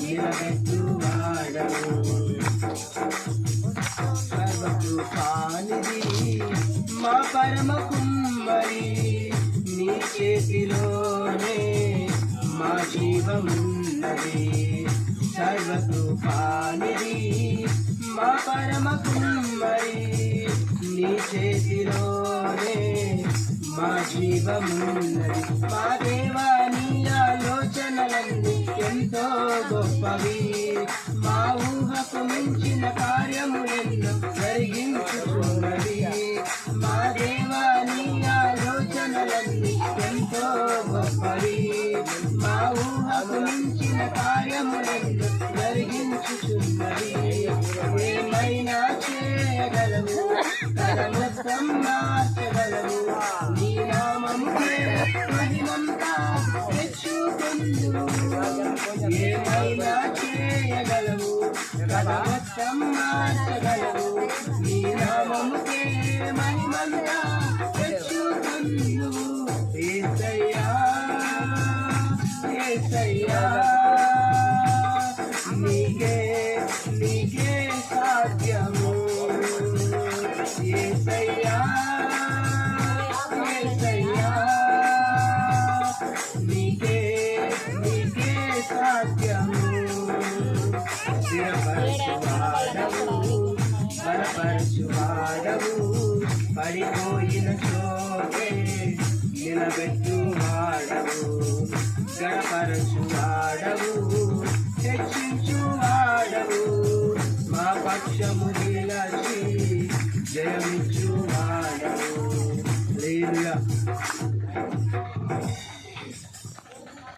నిలబెట్టువాడవు. సర్వకృపానిధి మా పరమ కుమ్మరి, నీ చేతిలోనే మా జీవమున్నది. సర్వకృపానిధి మా పరమ కుమ్మరి, నీ చేతిలోనే మా జీవమున్నది. మా దేవా నీ ఆలోచనలన్నీ ఎంతో గొప్పవి, మా ఊహకు మించిన కార్యములెన్నో జరిగించుచున్నవి. మా దేవా నీ ఆలోచనలన్నీ ఎంతో గొప్పవి, మా ఊహకు మించిన కార్యములెన్నో జరిగించుచున్నవి. ఏమైనా చేయగలవు, తన మొత్తం మార్చగలవు. నీ నామముకే మహిమంతా తెచ్చుకొందువు. ఏమైనా చేయగలవు, తన మొత్తం మార్చగలవు. నీ నామముకే మహిమంతా తెచ్చుకొందువు. యేసయ్యా యేసయ్యా, నీకే నీకే సాధ్యము. యేసయ్యా యేసయ్యా, నీకే నీకే సాధ్యము. స్థిరపరచువాడవు, బలపరచువాడవు, పడిపోయిన చోటే నిలబెట్టువాడవు. గణపరచువాడవు, హెచ్చించువాడవు, మా పక్షము నిలచి జయమిచ్చువాడవు. హల్లెలూయా.